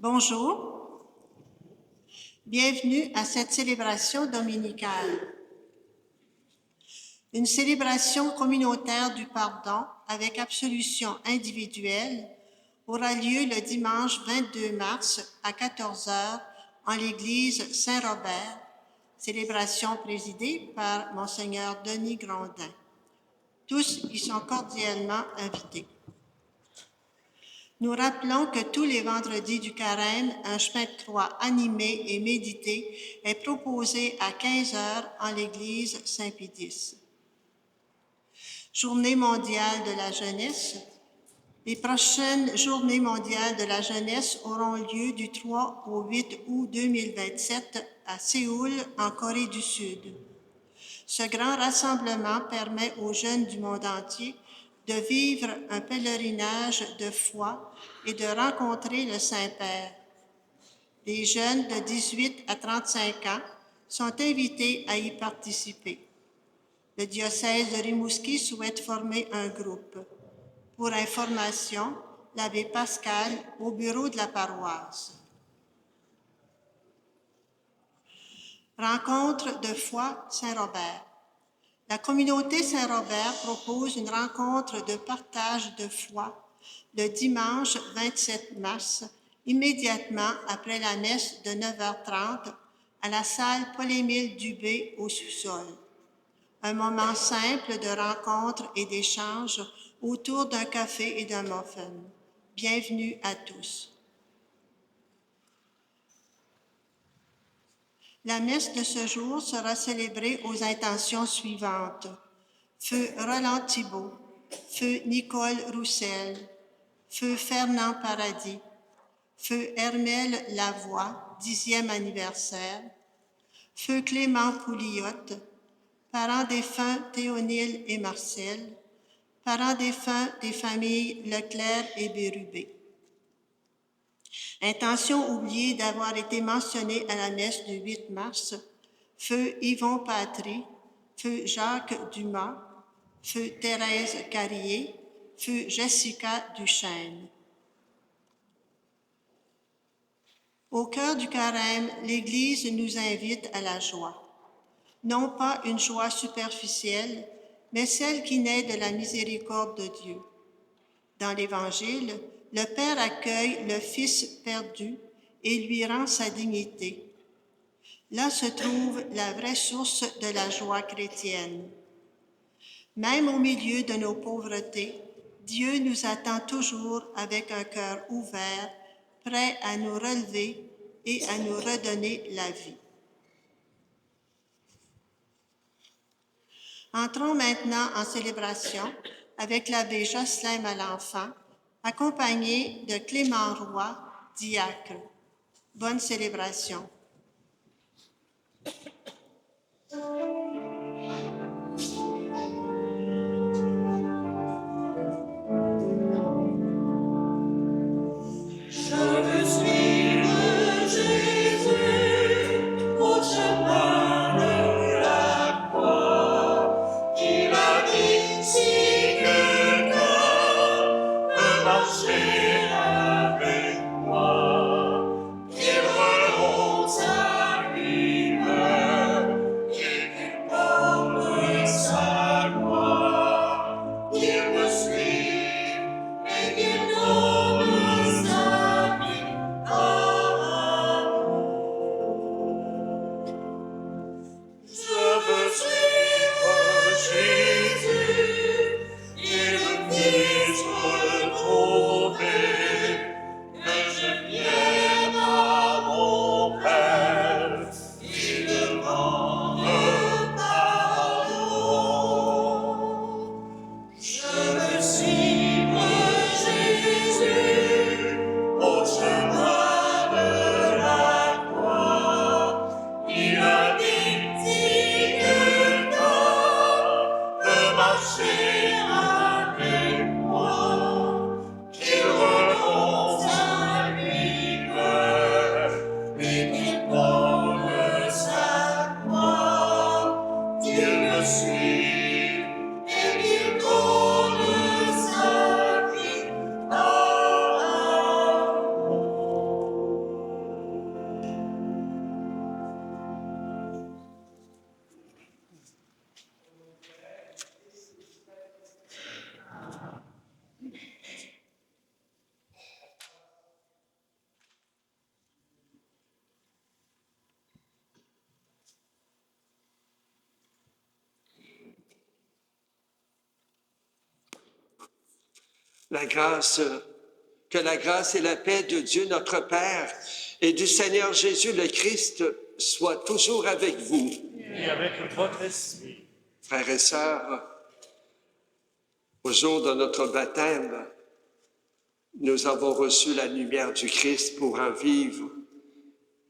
Bonjour, bienvenue à cette célébration dominicale. Une célébration communautaire du pardon avec absolution individuelle aura lieu le dimanche 22 mars à 14 heures en l'église Saint-Robert, célébration présidée par Monseigneur Denis Grondin. Tous y sont cordialement invités. Nous rappelons que tous les vendredis du carême, un chemin de croix animé et médité est proposé à 15 heures en l'église Saint-Pédis. Journée mondiale de la jeunesse. Les prochaines Journées mondiales de la jeunesse auront lieu du 3 au 8 août 2027 à Séoul, en Corée du Sud. Ce grand rassemblement permet aux jeunes du monde entier de vivre un pèlerinage de foi et de rencontrer le Saint-Père. Les jeunes de 18 à 35 ans sont invités à y participer. Le diocèse de Rimouski souhaite former un groupe. Pour information, l'abbé Pascal au bureau de la paroisse. Rencontre de foi Saint-Robert. La communauté Saint-Robert propose une rencontre de partage de foi le dimanche 27 mars, immédiatement après la messe de 9h30 à la salle Paul-Émile Dubé au sous-sol. Un moment simple de rencontre et d'échange autour d'un café et d'un muffin. Bienvenue à tous. La messe de ce jour sera célébrée aux intentions suivantes. Feu Roland Thibault, feu Nicole Roussel, feu Fernand Paradis, feu Hermel Lavoie, 10e anniversaire, feu Clément Pouliot, parents défunts Théonile et Marcel, parents défunts des familles Leclerc et Bérubé. Intention oubliée d'avoir été mentionnée à la messe du 8 mars, feu Yvon Patry, feu Jacques Dumas, feu Thérèse Carrier, feu Jessica Duchesne. Au cœur du carême, l'Église nous invite à la joie. Non pas une joie superficielle, mais celle qui naît de la miséricorde de Dieu. Dans l'Évangile, le Père accueille le Fils perdu et lui rend sa dignité. Là se trouve la vraie source de la joie chrétienne. Même au milieu de nos pauvretés, Dieu nous attend toujours avec un cœur ouvert, prêt à nous relever et à nous redonner la vie. Entrons maintenant en célébration avec l'abbé Jocelyn Malenfant, accompagné de Clément Roy, diacre. Bonne célébration. Que la grâce et la paix de Dieu notre Père et du Seigneur Jésus le Christ soient toujours avec vous. Et avec votre esprit. Frères et sœurs, au jour de notre baptême, nous avons reçu la lumière du Christ pour en vivre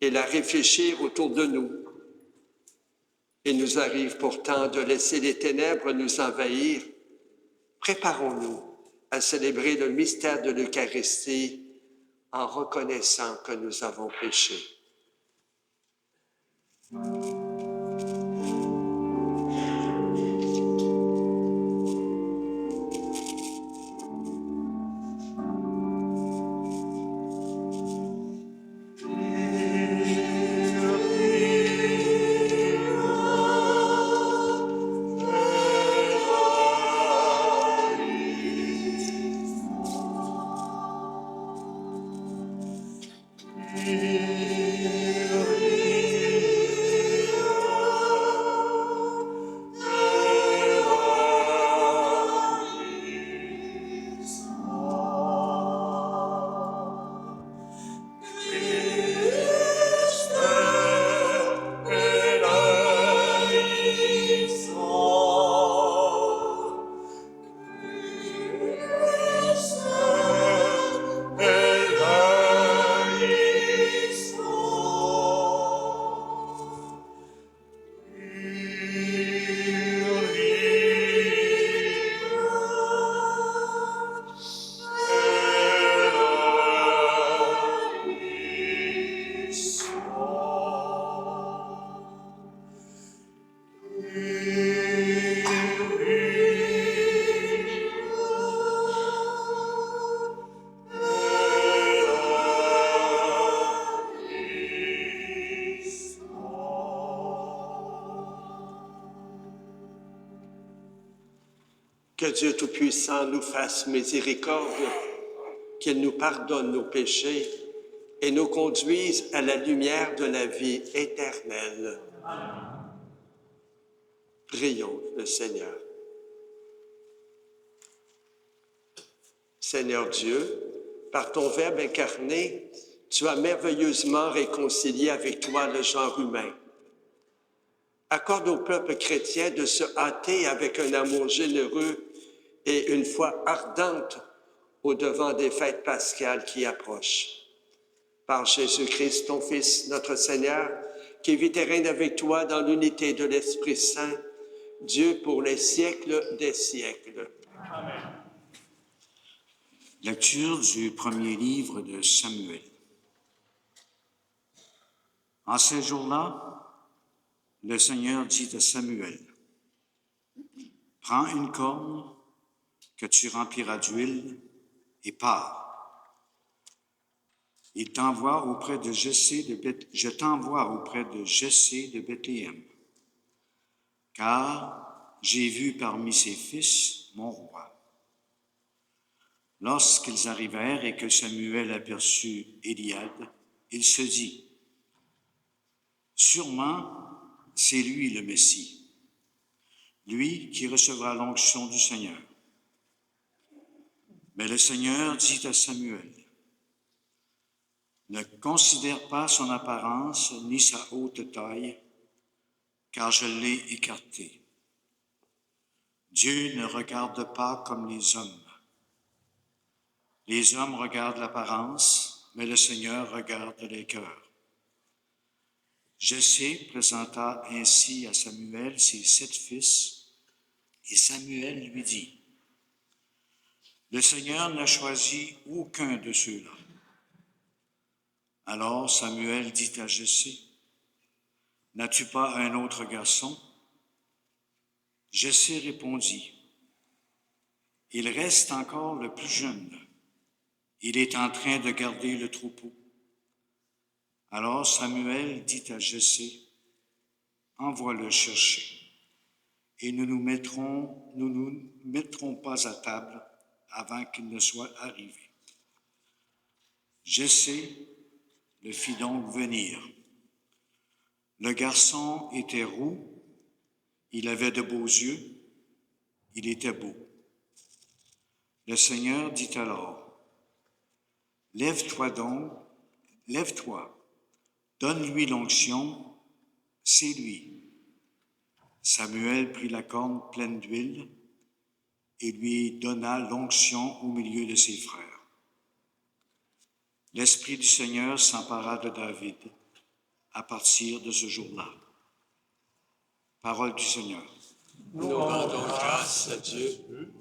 et la réfléchir autour de nous. Il nous arrive pourtant de laisser les ténèbres nous envahir. Préparons-nous à célébrer le mystère de l'Eucharistie en reconnaissant que nous avons péché. Que Dieu Tout-Puissant nous fasse miséricorde, qu'il nous pardonne nos péchés et nous conduise à la lumière de la vie éternelle. Prions le Seigneur. Seigneur Dieu, par ton Verbe incarné, tu as merveilleusement réconcilié avec toi le genre humain. Accorde au peuple chrétien de se hâter avec un amour généreux et une foi ardente au-devant des fêtes pascales qui approchent. Par Jésus-Christ, ton Fils, notre Seigneur, qui vit et règne avec toi dans l'unité de l'Esprit Saint, Dieu pour les siècles des siècles. Amen. Lecture du premier livre de Samuel. En ces jours-là, le Seigneur dit à Samuel, « Prends une corne que tu rempliras d'huile et pars. Je t'envoie auprès de Jessé de Bethléem, car j'ai vu parmi ses fils mon roi. » Lorsqu'ils arrivèrent et que Samuel aperçut Éliab, il se dit, « Sûrement, c'est lui le Messie, lui qui recevra l'onction du Seigneur. » Mais le Seigneur dit à Samuel, « Ne considère pas son apparence ni sa haute taille, car je l'ai écarté. Dieu ne regarde pas comme les hommes. Les hommes regardent l'apparence, mais le Seigneur regarde les cœurs. » Jessé présenta ainsi à Samuel ses 7 fils, et Samuel lui dit, « Le Seigneur n'a choisi aucun de ceux-là. » Alors Samuel dit à Jessé, « N'as-tu pas un autre garçon? » Jessé répondit, « Il reste encore le plus jeune. Il est en train de garder le troupeau. » Alors Samuel dit à Jessé, « Envoie-le chercher, et nous nous mettrons pas à table avant qu'il ne soit arrivé. » Jessé le fit donc venir. Le garçon était roux, il avait de beaux yeux, il était beau. Le Seigneur dit alors, lève-toi donc, lève-toi, donne-lui l'onction, c'est lui. Samuel prit la corne pleine d'huile et lui donna l'onction au milieu de ses frères. L'Esprit du Seigneur s'empara de David à partir de ce jour-là. Parole du Seigneur. Nous rendons grâce à Dieu.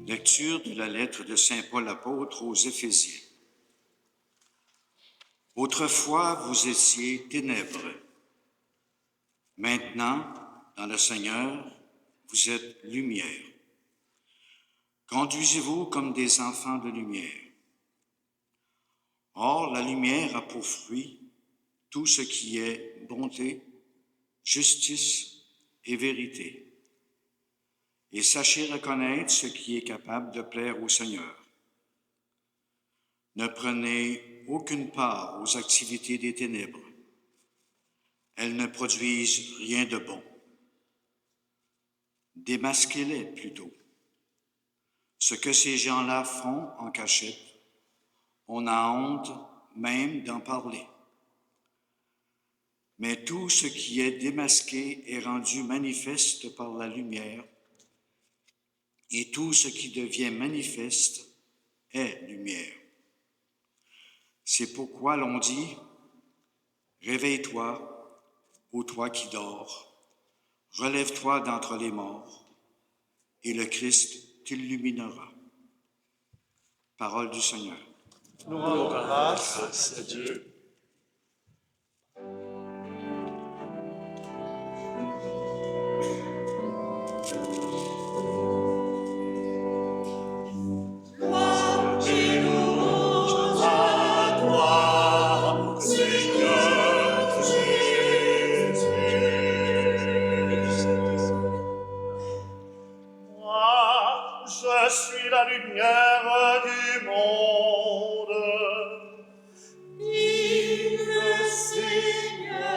Lecture de la lettre de Saint Paul apôtre aux Éphésiens. Autrefois, vous étiez ténèbres. Maintenant, dans le Seigneur, vous êtes lumière. Conduisez-vous comme des enfants de lumière. Or, la lumière a pour fruit tout ce qui est bonté, justice et vérité. Et sachez reconnaître ce qui est capable de plaire au Seigneur. Ne prenez aucune part aux activités des ténèbres. elles ne produisent rien de bon. Démasquez-les plutôt. Ce que ces gens-là font en cachette, on a honte même d'en parler. Mais tout ce qui est démasqué est rendu manifeste par la lumière, et tout ce qui devient manifeste est lumière. C'est pourquoi l'on dit, « Réveille-toi, ô toi qui dors, relève-toi d'entre les morts, et le Christ t'illuminera. » Parole du Seigneur. Nous rendons grâce à Dieu. Je suis la lumière du monde. Dit le Seigneur.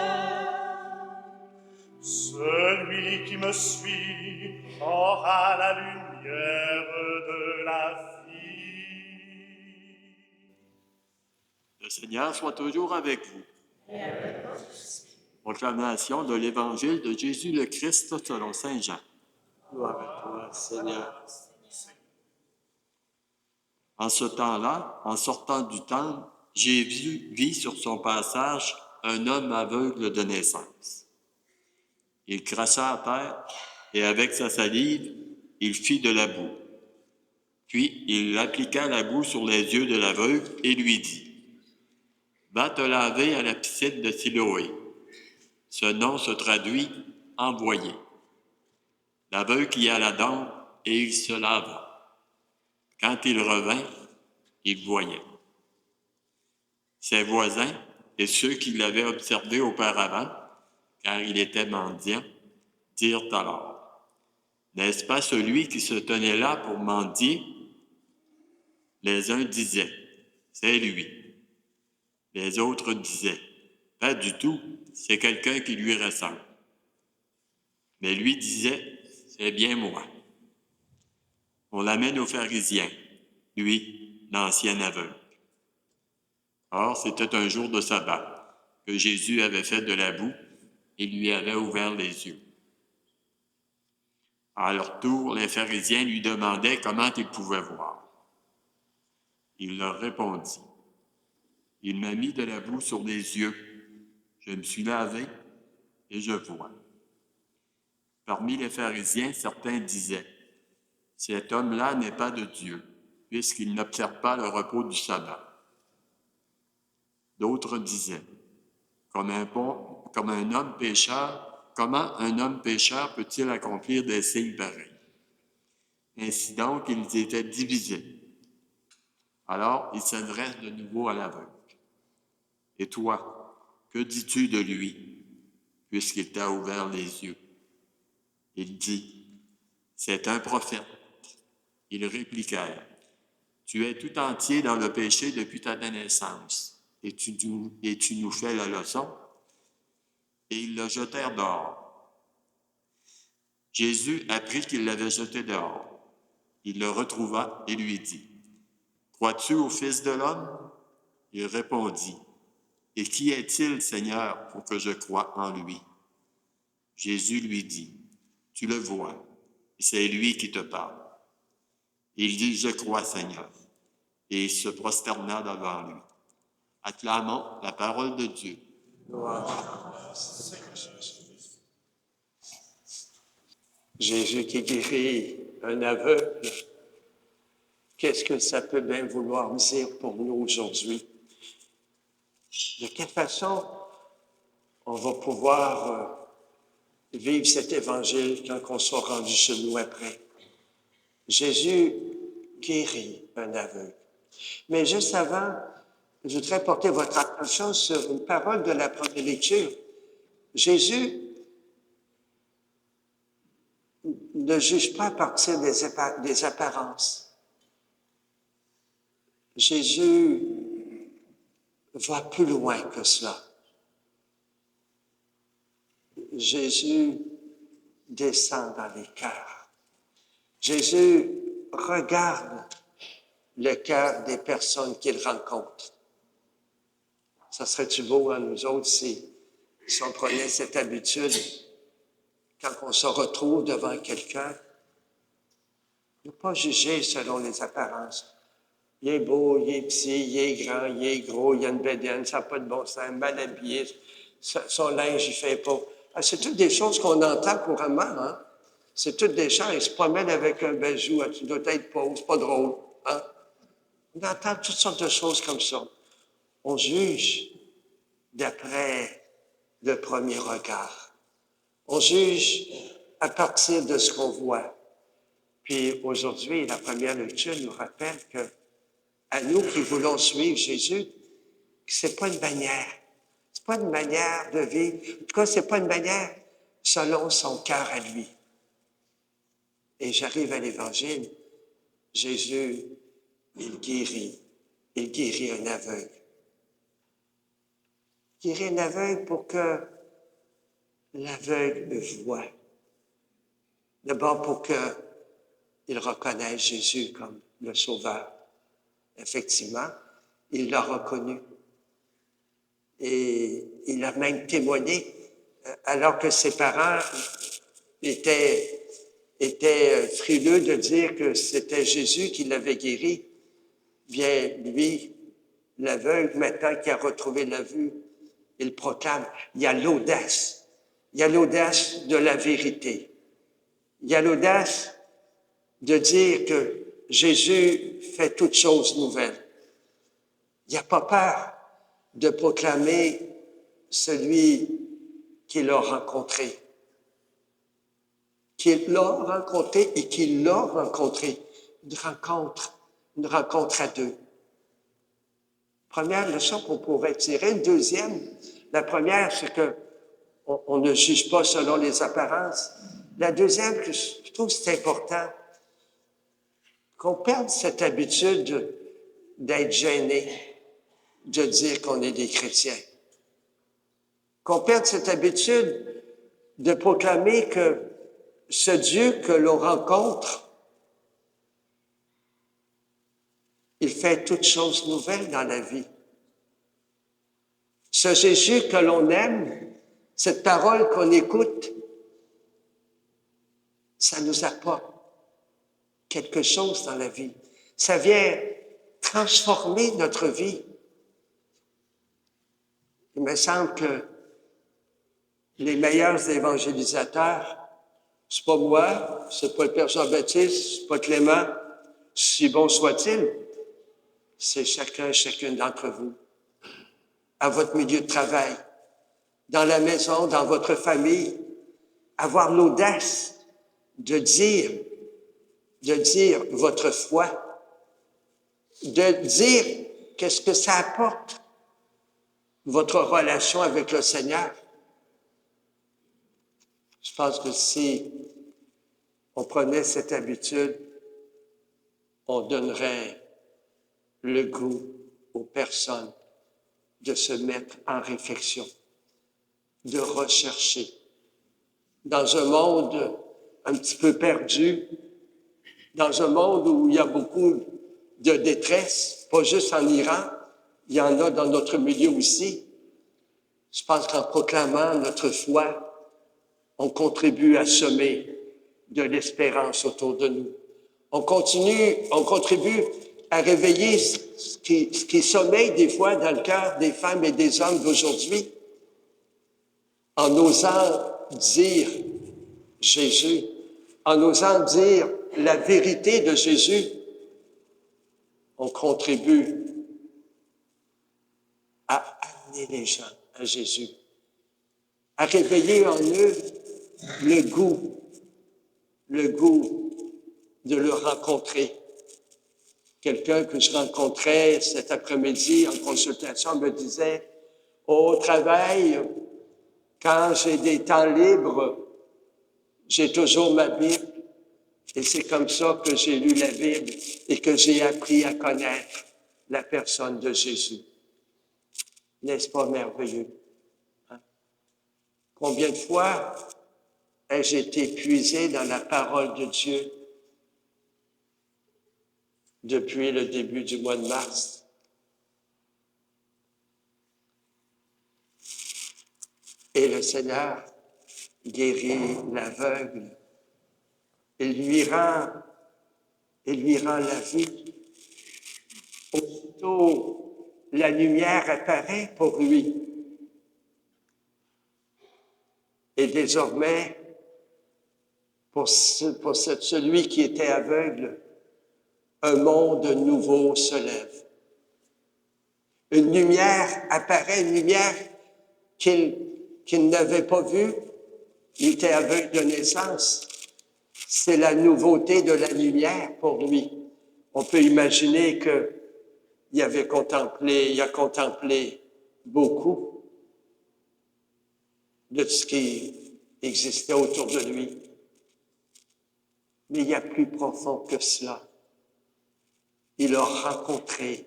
Celui qui me suit aura la lumière de la vie. Le Seigneur soit toujours avec vous. Proclamation de l'Évangile de Jésus le Christ selon Saint Jean. Gloire à toi, Seigneur. En ce temps-là, en sortant du temple, Jésus vit sur son passage un homme aveugle de naissance. Il cracha à terre et avec sa salive, il fit de la boue. Puis il appliqua la boue sur les yeux de l'aveugle et lui dit, « Va te laver à la piscine de Siloé. » Ce nom se traduit « envoyé ». L'aveugle y alla donc et il se lava. Quand il revint, il voyait. Ses voisins et ceux qui l'avaient observé auparavant, car il était mendiant, dirent alors, « N'est-ce pas celui qui se tenait là pour mendier? » Les uns disaient, « C'est lui. » Les autres disaient, « Pas du tout, c'est quelqu'un qui lui ressemble. » Mais lui disait, « C'est bien moi. » On l'amène aux pharisiens, lui, l'ancien aveugle. Or, c'était un jour de sabbat, que Jésus avait fait de la boue et lui avait ouvert les yeux. À leur tour, les pharisiens lui demandaient comment il pouvait voir. Il leur répondit, « Il m'a mis de la boue sur les yeux. Je me suis lavé et je vois. » Parmi les pharisiens, certains disaient, « Cet homme-là n'est pas de Dieu, puisqu'il n'observe pas le repos du sabbat. » D'autres disaient, comme un homme pécheur, comment un homme pécheur peut-il accomplir des signes pareils? Ainsi donc, ils étaient divisés. Alors, il s'adresse de nouveau à l'aveugle. Et toi, que dis-tu de lui, puisqu'il t'a ouvert les yeux? Il dit, c'est un prophète. Ils répliquèrent, tu es tout entier dans le péché depuis ta naissance, et tu nous fais la leçon? Et ils le jetèrent dehors. Jésus apprit qu'il l'avait jeté dehors. Il le retrouva et lui dit, crois-tu au Fils de l'homme? Il répondit, et qui est-il, Seigneur, pour que je croie en lui? Jésus lui dit, tu le vois, c'est lui qui te parle. Il dit, je crois, Seigneur, et il se prosterna devant lui. Acclamons la parole de Dieu. Jésus qui guérit un aveugle, qu'est-ce que ça peut bien vouloir dire pour nous aujourd'hui? De quelle façon on va pouvoir vivre cet évangile quand on sera rendu chez nous après? Jésus guérit un aveugle. Mais juste avant, je voudrais porter votre attention sur une parole de la première lecture. Jésus ne juge pas à partir des apparences. Jésus va plus loin que cela. Jésus descend dans les cœurs. Jésus regarde le cœur des personnes qu'il rencontre. Ça serait-tu beau à nous autres si on prenait cette habitude, quand on se retrouve devant quelqu'un, de ne pas juger selon les apparences. Il est beau, il est petit, il est grand, il est gros, il a une bédaine, ça n'a pas de bon sens, mal habillé, son linge, il ne fait pas. Ah, c'est toutes des choses qu'on entend couramment, hein? C'est toutes des choses. Il se promène avec un bijou, tu dois être pauvre, c'est pas drôle, hein? On entend toutes sortes de choses comme ça. On juge d'après le premier regard. On juge à partir de ce qu'on voit. Puis aujourd'hui, la première lecture nous rappelle que, à nous qui voulons suivre Jésus, c'est pas une manière. C'est pas une manière de vivre. En tout cas, c'est pas une manière selon son cœur à lui. Et j'arrive à l'Évangile. Jésus, il guérit. Il guérit un aveugle. Il guérit un aveugle pour que l'aveugle voie. D'abord pour qu'il reconnaisse Jésus comme le Sauveur. Effectivement, il l'a reconnu. Et il a même témoigné, alors que ses parents étaient frileux de dire que c'était Jésus qui l'avait guéri. Bien, lui, l'aveugle, maintenant qu'il a retrouvé la vue, il proclame, il y a l'audace. Il y a l'audace de la vérité. Il y a l'audace de dire que Jésus fait toutes choses nouvelles. Il n'y a pas peur de proclamer celui qu'il a rencontré. Qu'il l'a rencontré et qu'il l'a rencontré. Une rencontre à deux. Première leçon qu'on pourrait tirer. Une deuxième, la première, c'est que on ne juge pas selon les apparences. La deuxième, que je trouve que c'est important, qu'on perde cette habitude d'être gêné, de dire qu'on est des chrétiens. Qu'on perde cette habitude de proclamer que ce Dieu que l'on rencontre, il fait toutes choses nouvelles dans la vie. Ce Jésus que l'on aime, cette parole qu'on écoute, ça nous apporte quelque chose dans la vie. Ça vient transformer notre vie. Il me semble que les meilleurs évangélisateurs, c'est pas moi, c'est pas le Père Jean-Baptiste, c'est pas Clément, si bon soit-il, c'est chacune d'entre vous, à votre milieu de travail, dans la maison, dans votre famille, avoir l'audace de dire votre foi, de dire qu'est-ce que ça apporte, votre relation avec le Seigneur. Je pense que si on prenait cette habitude, on donnerait le goût aux personnes de se mettre en réflexion, de rechercher. Dans un monde un petit peu perdu, dans un monde où il y a beaucoup de détresse, pas juste en Iran, il y en a dans notre milieu aussi. Je pense qu'en proclamant notre foi, on contribue à semer de l'espérance autour de nous. On contribue à réveiller ce qui sommeille des fois dans le cœur des femmes et des hommes d'aujourd'hui, en osant dire Jésus, en osant dire la vérité de Jésus, on contribue à amener les gens à Jésus, à réveiller en eux le goût de le rencontrer. Quelqu'un que je rencontrais cet après-midi en consultation me disait, au travail, quand j'ai des temps libres, j'ai toujours ma Bible et c'est comme ça que j'ai lu la Bible et que j'ai appris à connaître la personne de Jésus. N'est-ce pas merveilleux? Hein? Combien de fois ai-je été puisé dans la parole de Dieu depuis le début du mois de mars? Et le Seigneur guérit l'aveugle. Il lui rend la vue. Aussitôt, la lumière apparaît pour lui. Et désormais, pour celui qui était aveugle, un monde nouveau se lève. Une lumière apparaît, une lumière qu'il n'avait pas vue. Il était aveugle de naissance. C'est la nouveauté de la lumière pour lui. On peut imaginer qu'il a contemplé beaucoup de ce qui existait autour de lui. Mais il y a plus profond que cela. Il a rencontré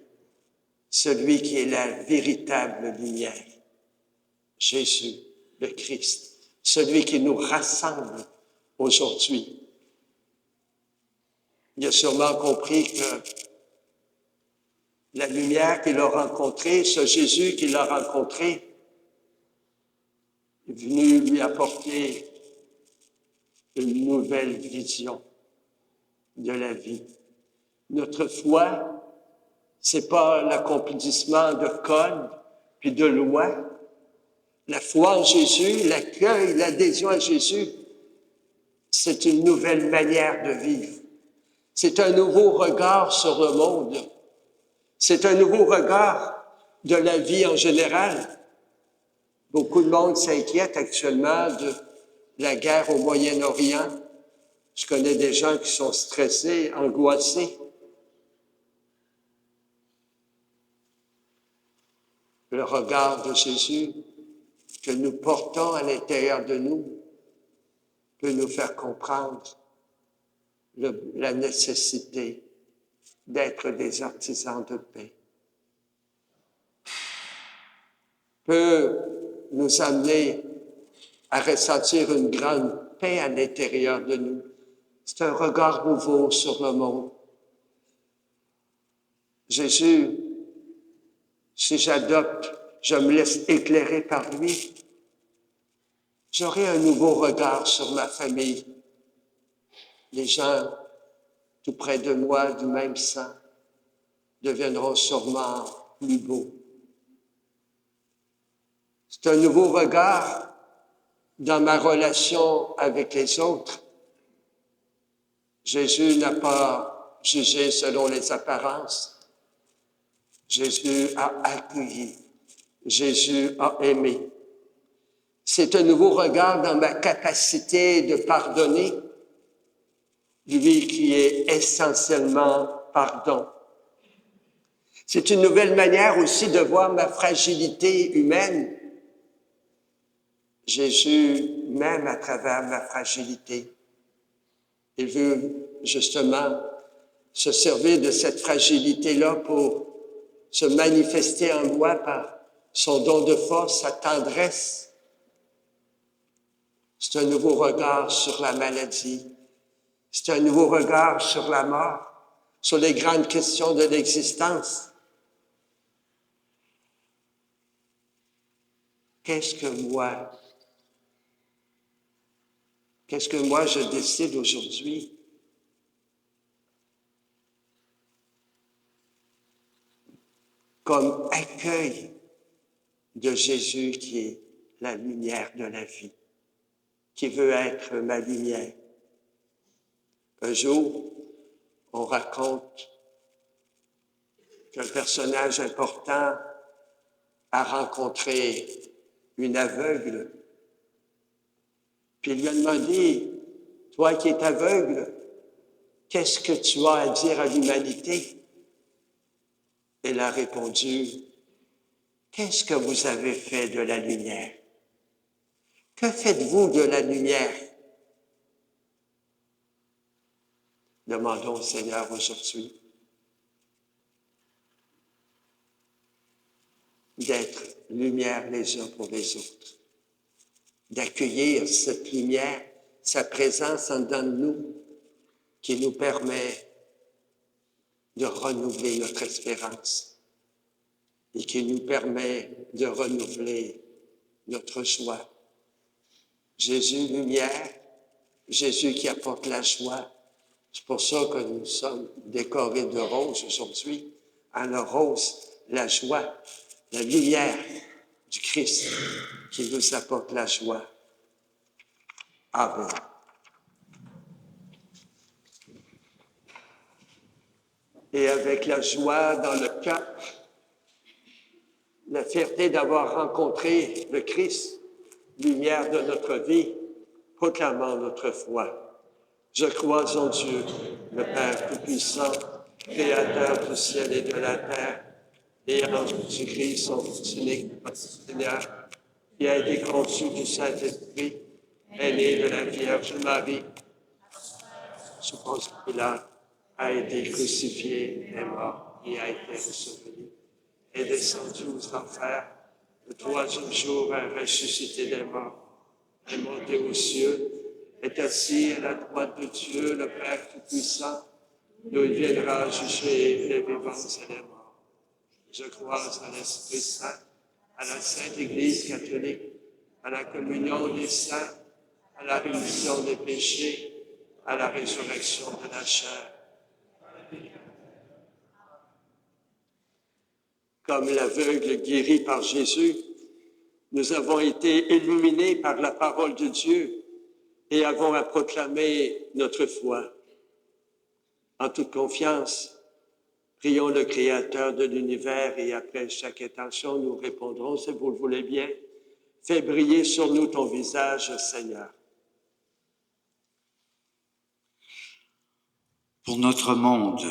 celui qui est la véritable lumière, Jésus, le Christ, celui qui nous rassemble aujourd'hui. Il a sûrement compris que la lumière qu'il a rencontrée, ce Jésus qu'il a rencontré, est venu lui apporter une nouvelle vision de la vie. Notre foi, c'est pas l'accomplissement de codes puis de lois. La foi en Jésus, l'accueil, l'adhésion à Jésus, c'est une nouvelle manière de vivre. C'est un nouveau regard sur le monde. C'est un nouveau regard de la vie en général. Beaucoup de monde s'inquiète actuellement de la guerre au Moyen-Orient. Je connais des gens qui sont stressés, angoissés. Le regard de Jésus que nous portons à l'intérieur de nous peut nous faire comprendre la nécessité d'être des artisans de paix. Peut nous amener à ressentir une grande paix à l'intérieur de nous. C'est un regard nouveau sur le monde. Jésus, si j'adopte, je me laisse éclairer par lui, j'aurai un nouveau regard sur ma famille. Les gens tout près de moi, du même sang, deviendront sûrement plus beaux. C'est un nouveau regard dans ma relation avec les autres. Jésus n'a pas jugé selon les apparences. Jésus a accueilli. Jésus a aimé. C'est un nouveau regard dans ma capacité de pardonner, lui qui est essentiellement pardon. C'est une nouvelle manière aussi de voir ma fragilité humaine. Jésus m'aime à travers ma fragilité. Il veut justement se servir de cette fragilité-là pour se manifester en moi par son don de force, sa tendresse. C'est un nouveau regard sur la maladie. C'est un nouveau regard sur la mort, sur les grandes questions de l'existence. Qu'est-ce que moi je décide aujourd'hui? Comme accueil de Jésus qui est la lumière de la vie, qui veut être ma lumière. Un jour, on raconte qu'un personnage important a rencontré une aveugle, puis il lui a demandé, « Toi qui es aveugle, qu'est-ce que tu as à dire à l'humanité? » Elle a répondu, « Qu'est-ce que vous avez fait de la lumière? Que faites-vous de la lumière? » Demandons au Seigneur aujourd'hui d'être lumière les uns pour les autres, d'accueillir cette lumière, sa présence en dedans de nous, qui nous permet de renouveler notre espérance et qui nous permet de renouveler notre joie. Jésus, lumière, Jésus qui apporte la joie. C'est pour ça que nous sommes décorés de rose aujourd'hui. En la rose, la joie, la lumière du Christ qui nous apporte la joie. Amen. Et avec la joie dans le cœur, la fierté d'avoir rencontré le Christ, lumière de notre vie, proclamant notre foi. Je crois en Dieu, le Père Tout-Puissant, Créateur du ciel et de la terre, et en Jésus-Christ, son Fils unique, notre Seigneur, qui a été conçu du Saint-Esprit, est né de la Vierge Marie, sous Ponce Pilate, a été crucifié, est mort et a été ressuscité, est descendu aux enfers, le troisième jour a ressuscité des morts, est monté aux cieux, est assis à la droite de Dieu, le Père Tout-Puissant, d'où il viendra juger les vivants et les morts. Je crois en l'Esprit Saint, à la Sainte Église catholique, à la communion des saints, à la rémission des péchés, à la résurrection de la chair. Comme l'aveugle guéri par Jésus, nous avons été illuminés par la parole de Dieu et avons à proclamer notre foi. En toute confiance, prions le Créateur de l'univers et après chaque intention, nous répondrons, si vous le voulez bien, fais briller sur nous ton visage, Seigneur. Pour notre monde,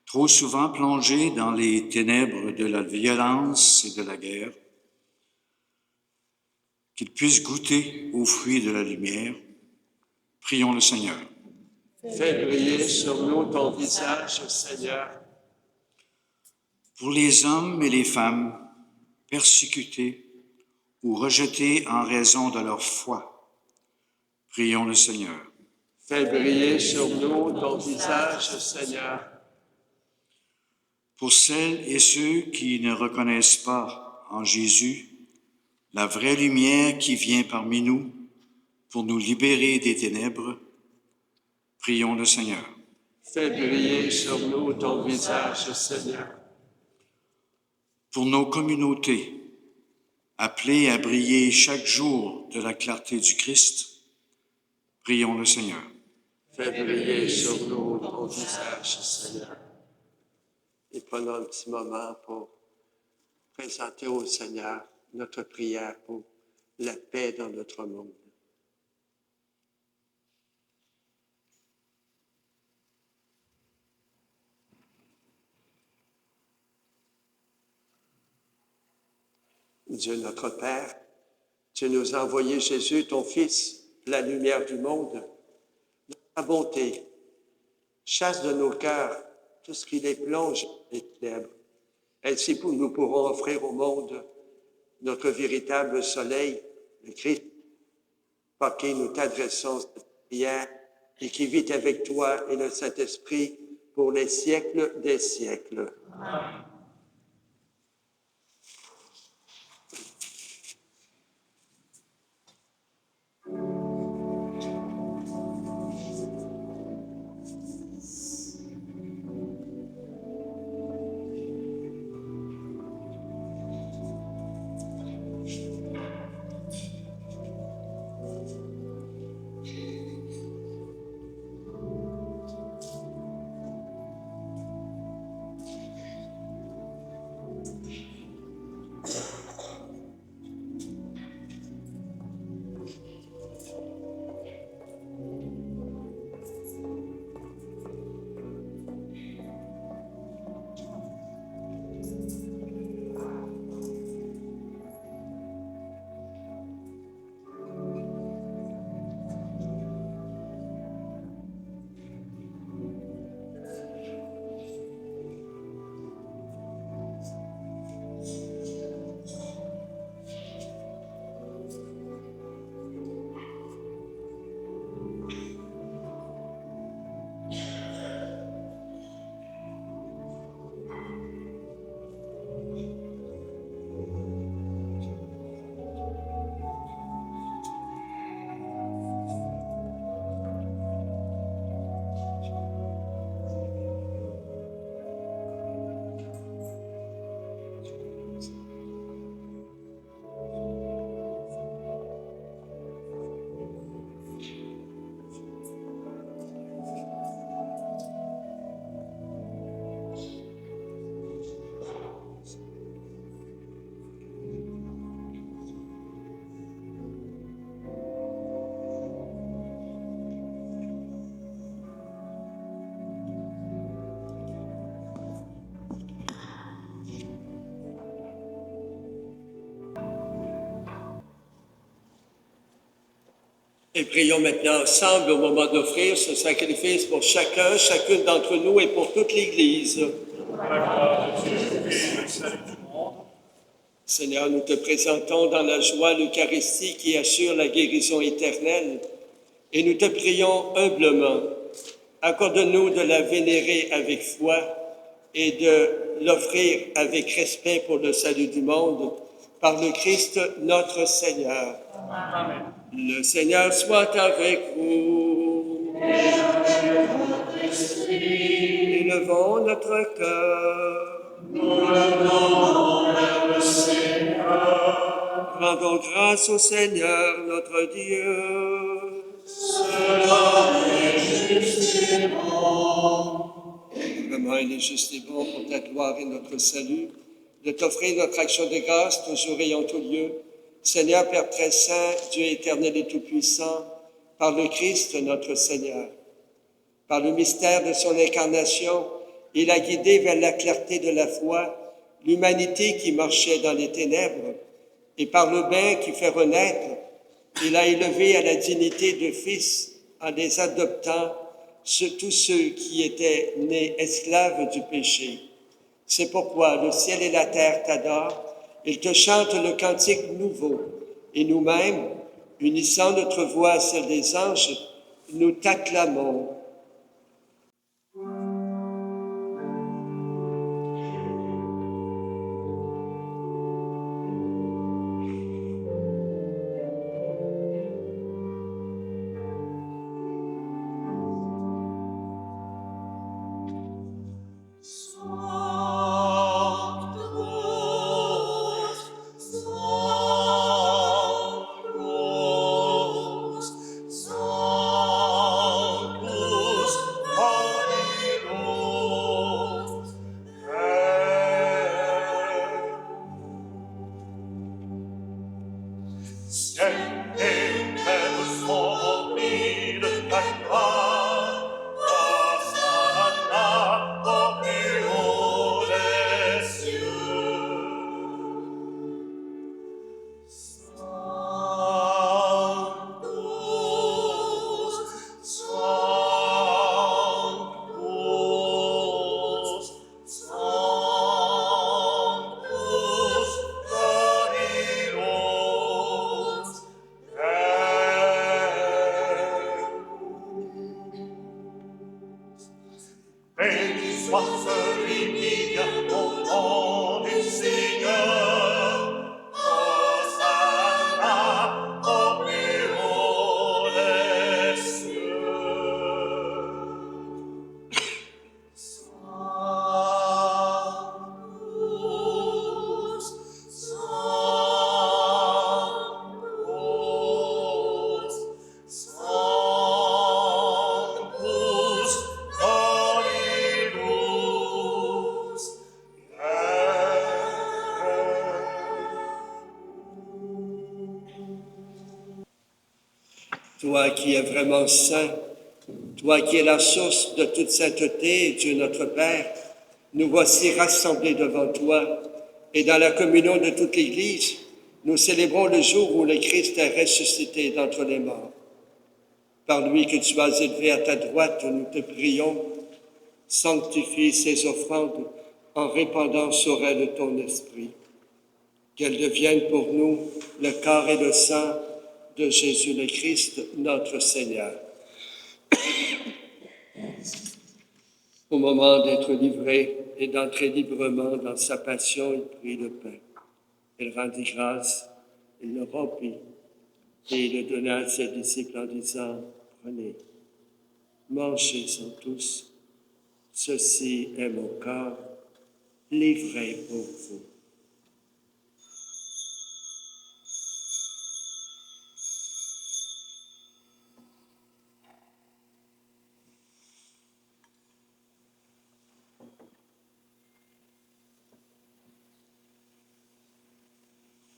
trop souvent plongé dans les ténèbres de la violence et de la guerre, qu'il puisse goûter aux fruits de la lumière, prions le Seigneur. Fais briller sur nous ton visage, Seigneur. Pour les hommes et les femmes persécutés ou rejetés en raison de leur foi, prions le Seigneur. Fais briller sur nous ton visage, Seigneur. Pour celles et ceux qui ne reconnaissent pas en Jésus la vraie lumière qui vient parmi nous pour nous libérer des ténèbres, prions le Seigneur. Fais briller sur nous ton visage, Seigneur. Pour nos communautés, appelées à briller chaque jour de la clarté du Christ, prions le Seigneur. Fais briller sur nous ton visage, Seigneur. Et prenons un petit moment pour présenter au Seigneur notre prière pour la paix dans notre monde. Dieu notre Père, tu nous as envoyé Jésus, ton Fils, la lumière du monde. Ta bonté, chasse de nos cœurs tout ce qui les plonge dans les ténèbres. Ainsi, nous pourrons offrir au monde notre véritable soleil, le Christ, par qui nous t'adressons cette prière et qui vit avec toi et le Saint-Esprit pour les siècles des siècles. Amen. Et prions maintenant ensemble au moment d'offrir ce sacrifice pour chacun, chacune d'entre nous et pour toute l'Église. Seigneur, nous te présentons dans la joie l'Eucharistie qui assure la guérison éternelle et nous te prions humblement. Accorde-nous de la vénérer avec foi et de l'offrir avec respect pour le salut du monde par le Christ notre Seigneur. Amen. Le Seigneur soit avec vous. Élevons notre cœur. Nous levons vers le Seigneur. Rendons grâce au Seigneur notre Dieu. Cela est juste et bon. Vraiment, il est juste et bon pour ta gloire et notre salut de t'offrir notre action de grâce toujours et en tout lieu. Seigneur, Père très saint, Dieu éternel et tout-puissant, par le Christ notre Seigneur, par le mystère de son incarnation, il a guidé vers la clarté de la foi l'humanité qui marchait dans les ténèbres, et par le bain qui fait renaître, il a élevé à la dignité de fils en les adoptant tous ceux qui étaient nés esclaves du péché. C'est pourquoi le ciel et la terre t'adorent. Ils te chantent le cantique nouveau, et nous-mêmes, unissant notre voix à celle des anges, nous t'acclamons. Toi qui es vraiment saint, toi qui es la source de toute sainteté, Dieu notre Père, nous voici rassemblés devant toi et dans la communion de toute l'Église, nous célébrons le jour où le Christ est ressuscité d'entre les morts. Par lui que tu as élevé à ta droite, nous te prions, sanctifie ces offrandes en répandant sur elles ton esprit. Qu'elles deviennent pour nous le corps et le sang de Jésus le Christ, notre Seigneur. Au moment d'être livré et d'entrer librement dans sa passion, il prit le pain. Il rendit grâce, il le rompit et il le donna à ses disciples en disant, « Prenez, mangez-en tous, ceci est mon corps, livré pour vous. »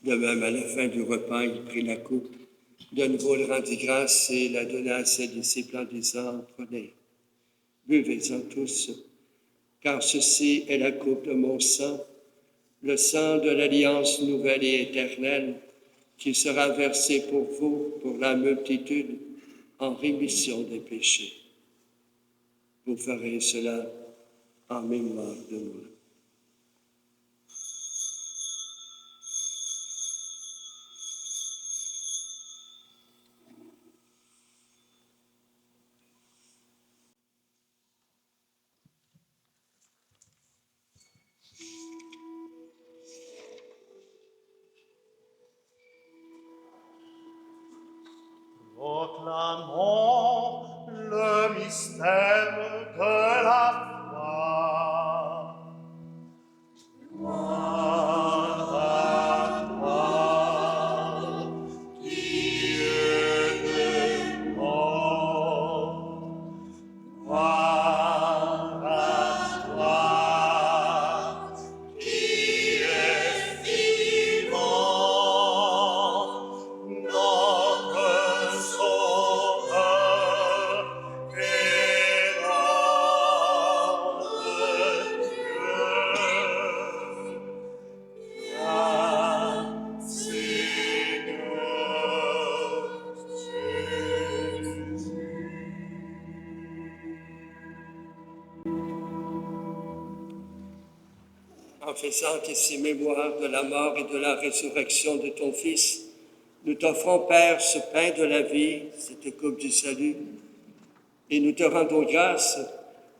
De même, à la fin du repas, il prit la coupe. De nouveau, il rendit grâce et la donna à ses disciples en disant, « Prenez, buvez-en tous, car ceci est la coupe de mon sang, le sang de l'alliance nouvelle et éternelle, qui sera versé pour vous, pour la multitude, en rémission des péchés. Vous ferez cela en mémoire de moi. Proclamons le mystère de la foi. Gloire à toi, Dieu des morts. Gloire à toi, qui es vivant, notre Sauveur et notre Dieu. En faisant ici mémoire de la mort et de la résurrection de ton Fils, nous t'offrons, Père, ce pain de la vie, cette coupe du salut, et nous te rendons grâce,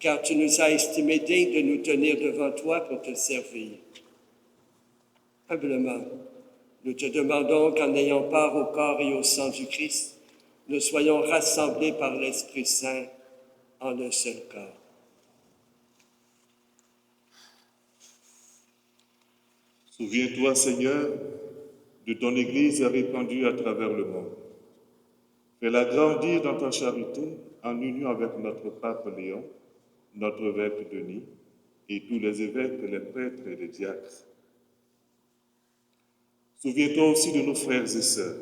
car tu nous as estimés dignes de nous tenir devant toi pour te servir. Humblement, nous te demandons qu'en ayant part au corps et au sang du Christ, nous soyons rassemblés par l'Esprit Saint en un seul corps. Souviens-toi, Seigneur, de ton Église répandue à travers le monde. Fais-la grandir dans ta charité en union avec notre pape Léon, notre évêque Denis et tous les évêques, les prêtres et les diacres. Souviens-toi aussi de nos frères et sœurs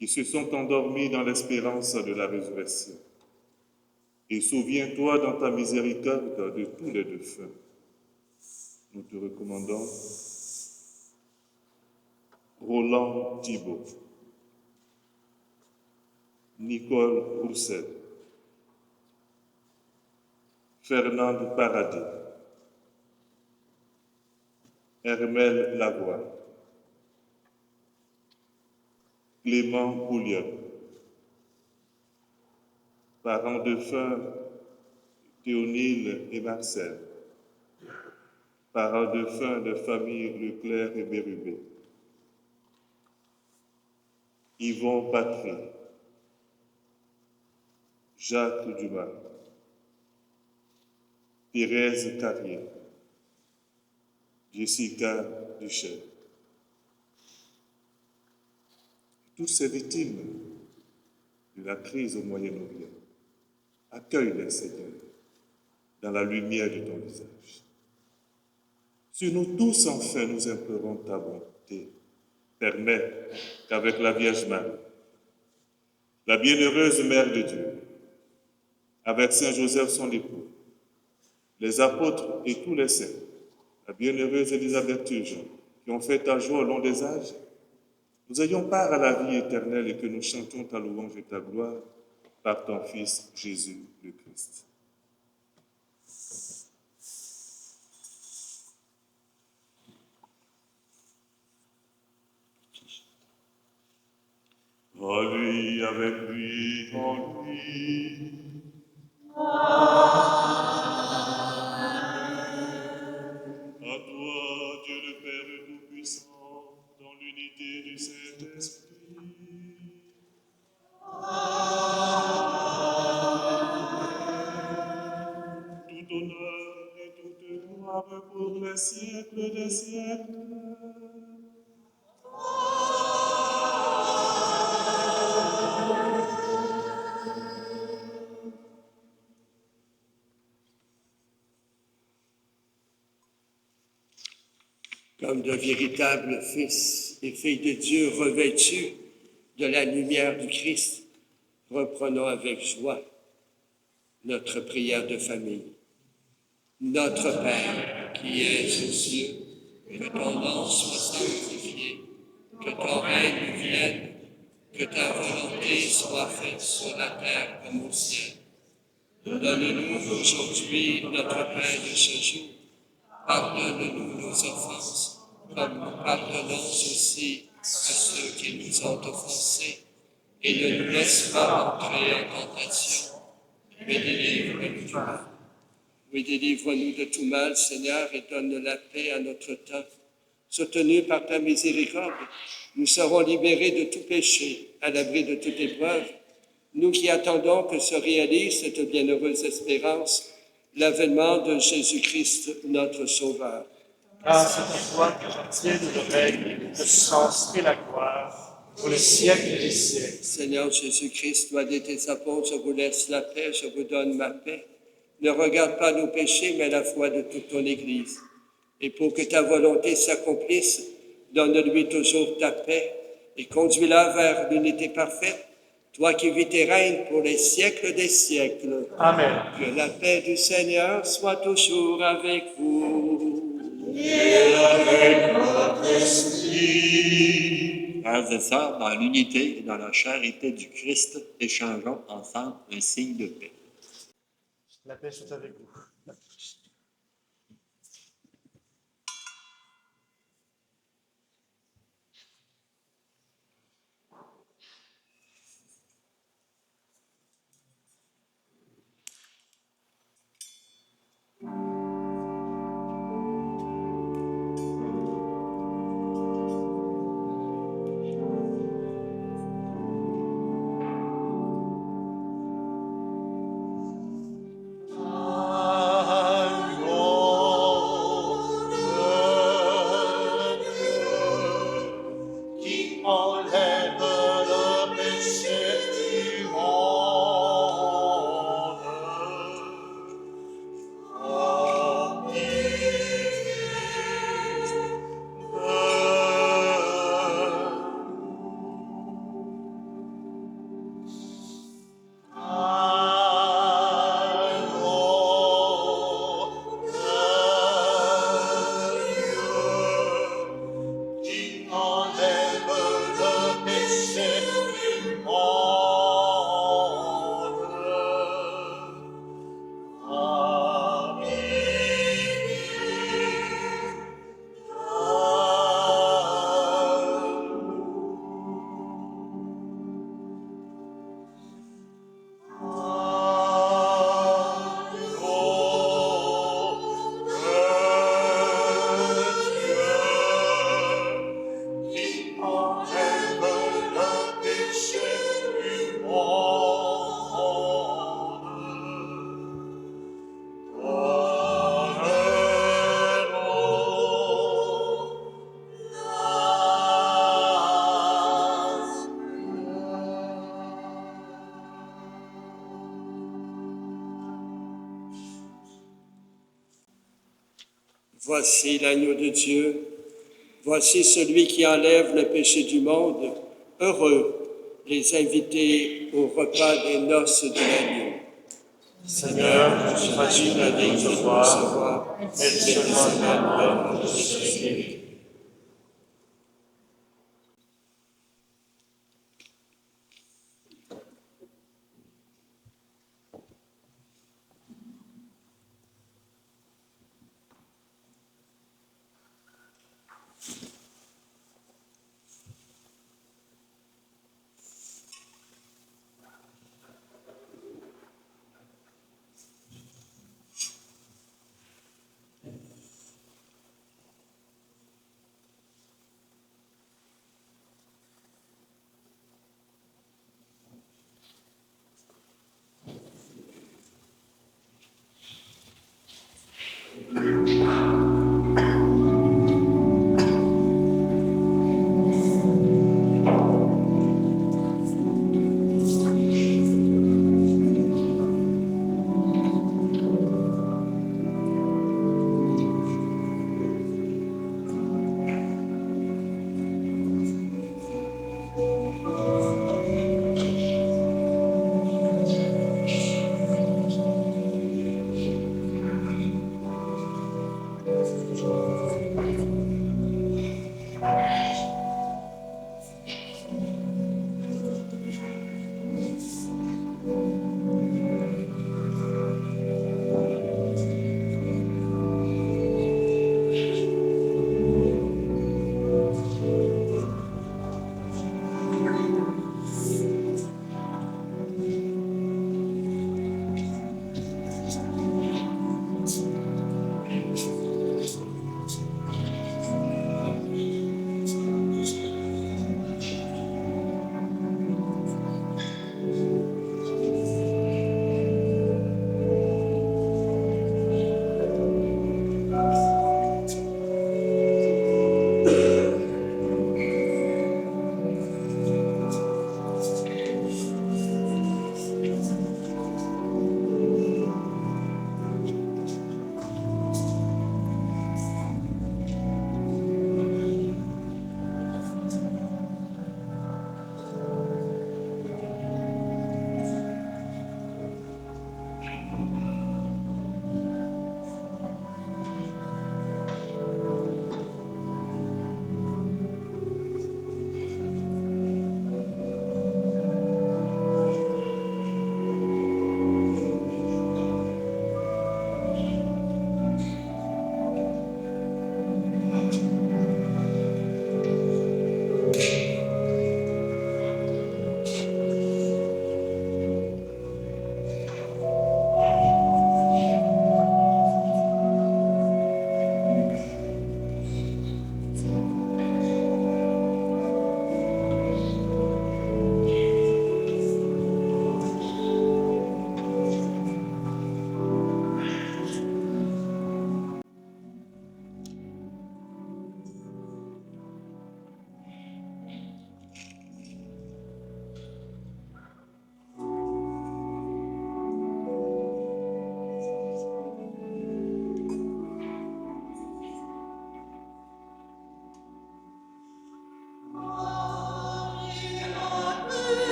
qui se sont endormis dans l'espérance de la résurrection. Et souviens-toi dans ta miséricorde de tous les défunts. Nous te recommandons Roland Thibault, Nicole Roussel, Fernande Paradis, Hermel Lavoie, Clément Pouliot, parents défunts Théonile et Marcel, parents défunts de famille Leclerc et Bérubé, Yvon Patry, Jacques Dumas, Thérèse Carrier, Jessica Duchel. Toutes ces victimes de la crise au Moyen-Orient, accueille-les, Seigneur, dans la lumière de ton visage. Sur nous tous, enfin, nous implorons ta bonté. Permets qu'avec la Vierge Marie, la bienheureuse Mère de Dieu, avec Saint Joseph son époux, les apôtres et tous les saints, la bienheureuse Élisabeth Turgeon, qui ont fait ta joie au long des âges, nous ayons part à la vie éternelle et que nous chantions ta louange et ta gloire par ton Fils Jésus le Christ. En lui, avec lui, en lui. À toi, Dieu le Père Tout-Puissant, dans l'unité du Saint-Esprit. Tout honneur et toute gloire pour les siècles des siècles. Comme de véritables fils et filles de Dieu revêtus de la lumière du Christ, reprenons avec joie notre prière de famille. Notre Père, qui es aux cieux, que ton nom soit sanctifié, que ton règne vienne, que Que ta volonté soit faite sur la terre comme au ciel. Donne-nous aujourd'hui notre pain de ce jour. Pardonne-nous nos offenses, comme nous pardonnons aussi à ceux qui nous ont offensés. Et ne nous laisse pas entrer en tentation, mais délivre-nous du mal. Oui, délivre-nous de tout mal, Seigneur, et donne la paix à notre temps. Soutenus par ta miséricorde, nous serons libérés de tout péché, à l'abri de toute épreuve. Nous qui attendons que se réalise cette bienheureuse espérance, l'avènement de Jésus-Christ, notre Sauveur. Car c'est à toi qu'appartiennent le règne, la puissance et la gloire, pour les siècles des siècles. Seigneur Jésus-Christ, toi dit tes apôtres, je vous laisse la paix, je vous donne ma paix. Ne regarde pas nos péchés, mais la foi de toute ton Église. Et pour que ta volonté s'accomplisse, donne-lui toujours ta paix et conduis-la vers l'unité parfaite, toi qui vis et règnes pour les siècles des siècles. Amen. Que la paix du Seigneur soit toujours avec vous. Et avec notre esprit. Frères et sœurs, dans l'unité et dans la charité du Christ, échangeons ensemble un signe de paix. La paix soit avec vous. Voici l'agneau de Dieu, voici celui qui enlève le péché du monde. Heureux les invités au repas des noces de l'agneau. Seigneur, je sois digne de te recevoir, mais seulement un nom de Jésus.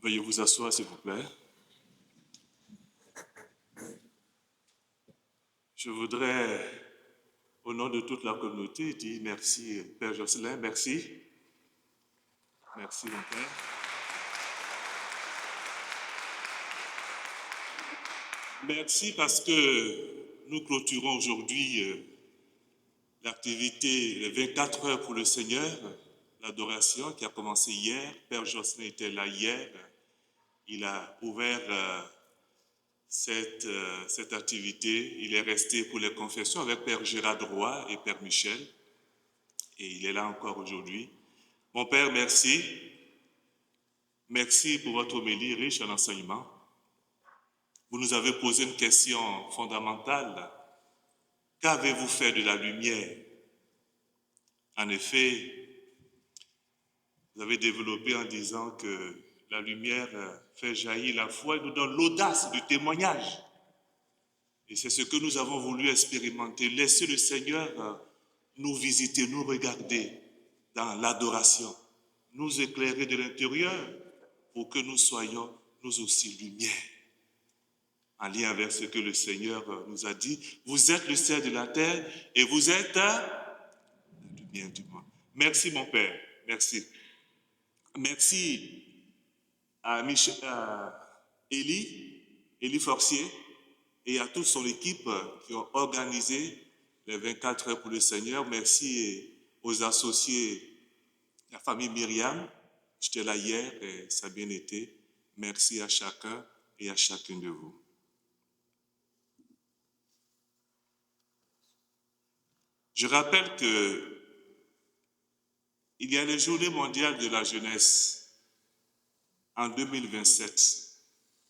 Veuillez vous asseoir, s'il vous plaît. Je voudrais, au nom de toute la communauté, dire merci, Père Jocelyn, merci. Merci, mon Père. Merci parce que nous clôturons aujourd'hui l'activité, les 24 heures pour le Seigneur, l'adoration qui a commencé hier. Père Jocelyn était là hier. Il a ouvert cette activité. Il est resté pour les confessions avec Père Gérard Roy et Père Michel. Et il est là encore aujourd'hui. Mon Père, merci. Merci pour votre homélie riche en enseignements. Vous nous avez posé une question fondamentale. Qu'avez-vous fait de la lumière? En effet, vous avez développé en disant que la lumière fait jaillir la foi et nous donne l'audace du témoignage. Et c'est ce que nous avons voulu expérimenter. Laissez le Seigneur nous visiter, nous regarder dans l'adoration, nous éclairer de l'intérieur pour que nous soyons nous aussi lumière. En lien avec ce que le Seigneur nous a dit, vous êtes le sel de la terre et vous êtes la lumière du monde. Merci mon Père, merci. Merci à Élie Forcier et à toute son équipe qui ont organisé les 24 heures pour le Seigneur. Merci aux associés, la famille Myriam. J'étais là hier et ça a bien été. Merci à chacun et à chacune de vous. Je rappelle que il y a les Journées mondiales de la jeunesse en 2027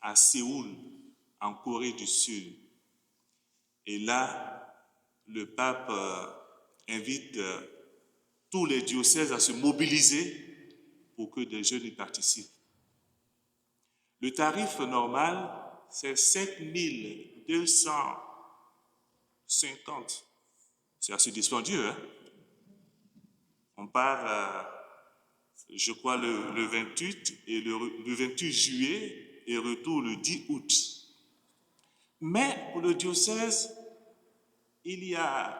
à Séoul, en Corée du Sud. Et là, le pape invite tous les diocèses à se mobiliser pour que des jeunes y participent. Le tarif normal, c'est 5 250. C'est assez dispendieux, hein? On part, je crois, le 28 et le 28 juillet et retour le 10 août. Mais pour le diocèse, il y a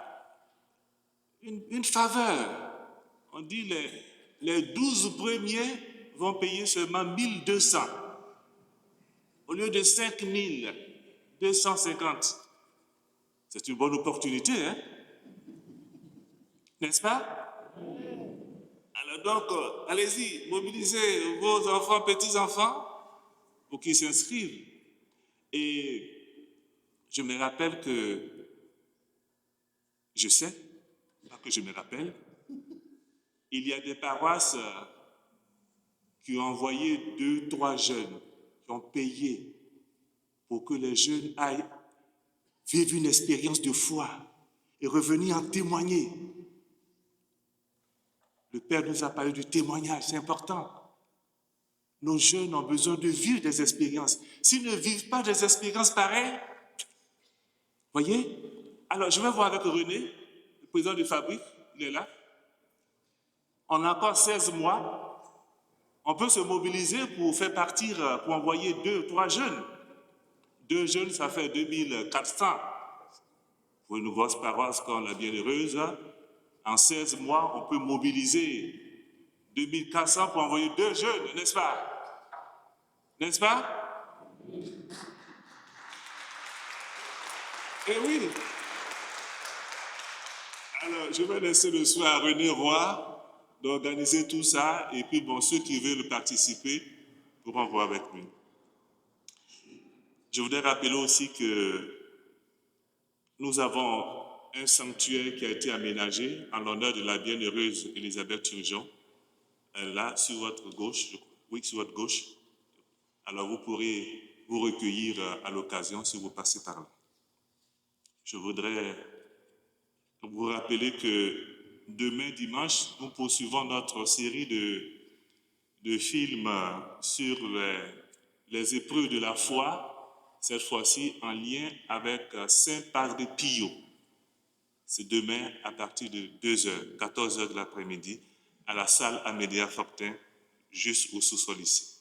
une faveur. On dit les 12 premiers vont payer seulement 1200 au lieu de 5250. C'est une bonne opportunité, hein? N'est-ce pas? Alors donc, allez-y, mobilisez vos enfants, petits-enfants pour qu'ils s'inscrivent. Et je me rappelle que, je sais, pas que je me rappelle, il y a des paroisses qui ont envoyé 2, 3 jeunes, qui ont payé pour que les jeunes aillent vivre une expérience de foi et revenir en témoigner. Le Père nous a parlé du témoignage, c'est important. Nos jeunes ont besoin de vivre des expériences. S'ils ne vivent pas des expériences pareilles, voyez? Alors, je vais voir avec René, le président de Fabrique, il est là. On a encore 16 mois. On peut se mobiliser pour faire partir, pour envoyer 2, 3 jeunes. 2 jeunes, ça fait 2400. Pour une grosse paroisse comme la Bienheureuse, en 16 mois, on peut mobiliser 2400 pour envoyer 2 jeunes, n'est-ce pas? N'est-ce pas? Eh oui. Alors, je vais laisser le soin à René Roy d'organiser tout ça, et puis bon, ceux qui veulent participer pourront voir avec lui. Je voudrais rappeler aussi que nous avons un sanctuaire qui a été aménagé en l'honneur de la bienheureuse Élisabeth Turgeon, là, sur votre gauche, oui, sur votre gauche. Alors, vous pourrez vous recueillir à l'occasion si vous passez par là. Je voudrais vous rappeler que demain, dimanche, nous poursuivons notre série de films sur les épreuves de la foi, cette fois-ci en lien avec Saint Padre Pio. C'est demain à partir de 2h, 14h de l'après-midi, à la salle Amédéa Fortin, juste au sous-sol ici.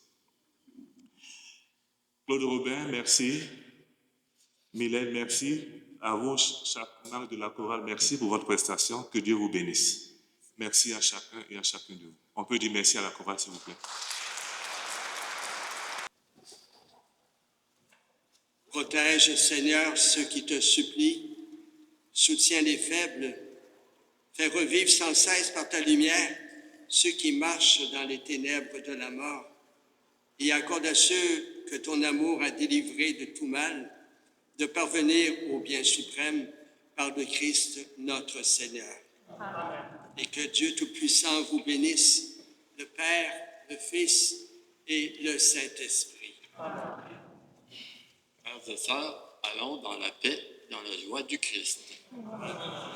Claude Robin, merci. Mylène, merci. À vous, chaque membre de la chorale, merci pour votre prestation. Que Dieu vous bénisse. Merci à chacun et à chacune de vous. On peut dire merci à la chorale, s'il vous plaît. Protège, Seigneur, ceux qui te supplient. Soutiens les faibles. Fais revivre sans cesse par ta lumière ceux qui marchent dans les ténèbres de la mort. Et accorde à ceux que ton amour a délivrés de tout mal de parvenir au bien suprême par le Christ notre Seigneur. Amen. Et que Dieu Tout-Puissant vous bénisse, le Père, le Fils et le Saint-Esprit. Frères et sœurs, allons dans la paix, dans la joie du Christ. Amen.